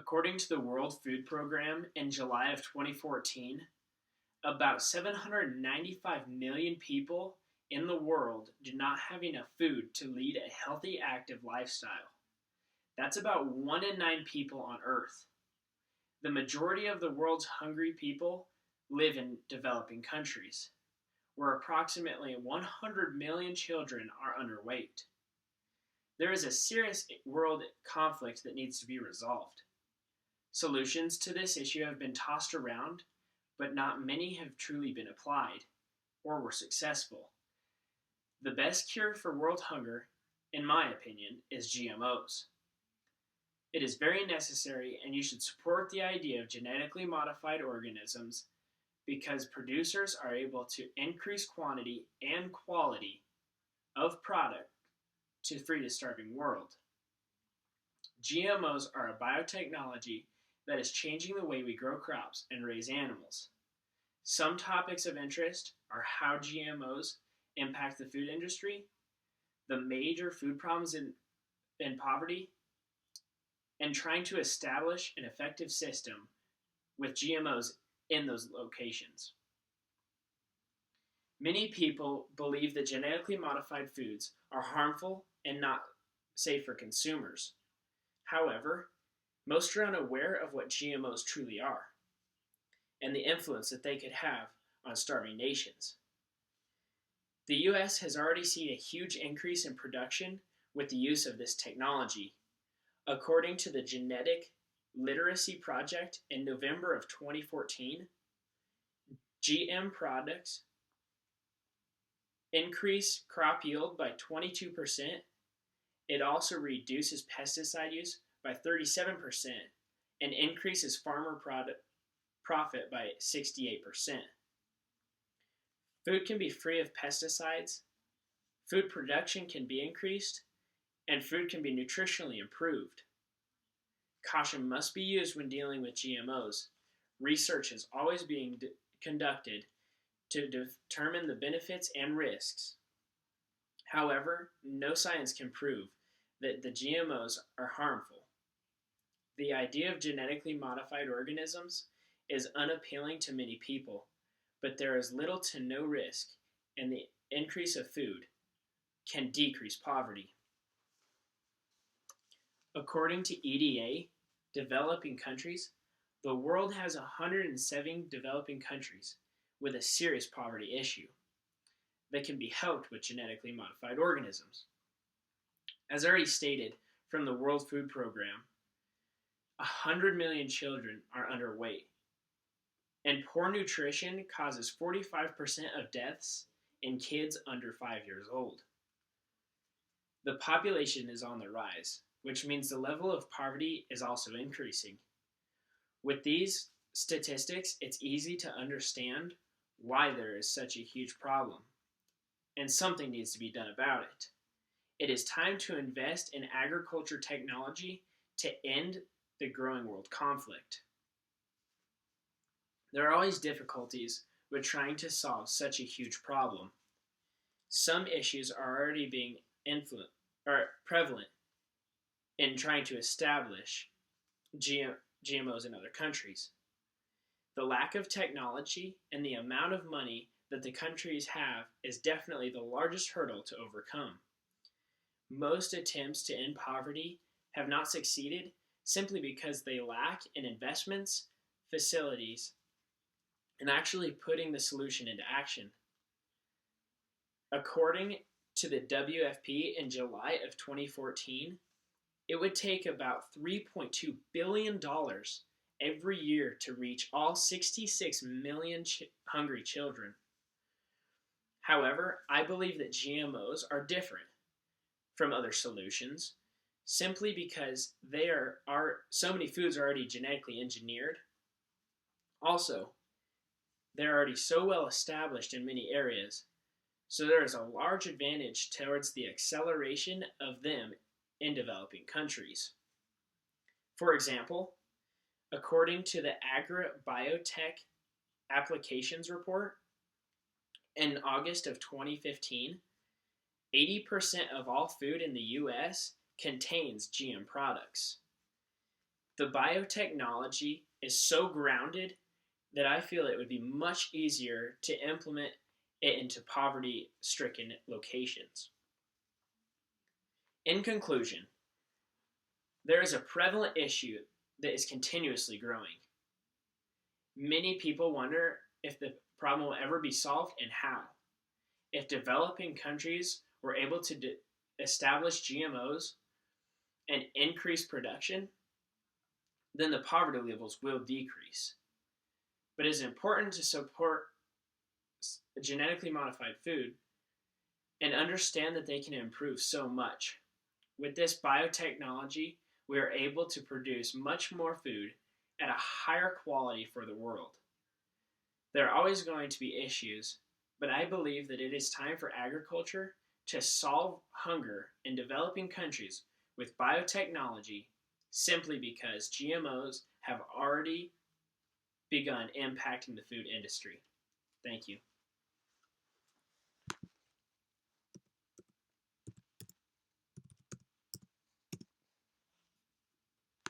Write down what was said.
According to the World Food Program in July of 2014, about 795 million people in the world do not have enough food to lead a healthy, active lifestyle. That's about 1 in 9 people on Earth. The majority of the world's hungry people live in developing countries, where approximately 100 million children are underweight. There is a serious world conflict that needs to be resolved. Solutions to this issue have been tossed around, but not many have truly been applied or were successful. The best cure for world hunger, in my opinion, is GMOs. It is very necessary, and you should support the idea of genetically modified organisms because producers are able to increase quantity and quality of product to feed a starving world. GMOs are a biotechnology that is changing the way we grow crops and raise animals. Some topics of interest are how GMOs impact the food industry, the major food problems in poverty, and trying to establish an effective system with GMOs in those locations. Many people believe that genetically modified foods are harmful and not safe for consumers. However, most are unaware of what GMOs truly are and the influence that they could have on starving nations. The US has already seen a huge increase in production with the use of this technology. According to the Genetic Literacy Project in November of 2014, GM products increase crop yield by 22%. It also reduces pesticide use by 37% and increases farmer profit by 68%. Food can be free of pesticides, food production can be increased, and food can be nutritionally improved. Caution must be used when dealing with GMOs. Research is always being conducted to determine the benefits and risks. However, no science can prove that the GMOs are harmful. The idea of genetically modified organisms is unappealing to many people, but there is little to no risk, and the increase of food can decrease poverty. According to EDA, developing countries, the world has 107 developing countries with a serious poverty issue that can be helped with genetically modified organisms. As already stated from the World Food Program, 100 million children are underweight, and poor nutrition causes 45% of deaths in kids under 5 years old. The population is on the rise, which means the level of poverty is also increasing. With these statistics, it's easy to understand why there is such a huge problem, and something needs to be done about it. It is time to invest in agriculture technology to end the growing world conflict. There are always difficulties with trying to solve such a huge problem. Some issues are already being prevalent in trying to establish GMOs in other countries. The lack of technology and the amount of money that the countries have is definitely the largest hurdle to overcome. Most attempts to end poverty have not succeeded simply because they lack in investments, facilities, and actually putting the solution into action. According to the WFP in July of 2014, it would take about $3.2 billion every year to reach all 66 million hungry children. However, I believe that GMOs are different from other solutions simply because so many foods are already genetically engineered. Also, they're already so well established in many areas, so there is a large advantage towards the acceleration of them in developing countries. For example, according to the Agri-Biotech Applications Report, in August of 2015, 80% of all food in the U.S. contains GM products. The biotechnology is so grounded that I feel it would be much easier to implement it into poverty stricken locations. In conclusion, there is a prevalent issue that is continuously growing. Many people wonder if the problem will ever be solved and how. If developing countries were able to establish GMOs and increase production, then the poverty levels will decrease. But it is important to support genetically modified food and understand that they can improve so much. With this biotechnology, we are able to produce much more food at a higher quality for the world. There are always going to be issues, but I believe that it is time for agriculture to solve hunger in developing countries with biotechnology simply because GMOs have already begun impacting the food industry. Thank you.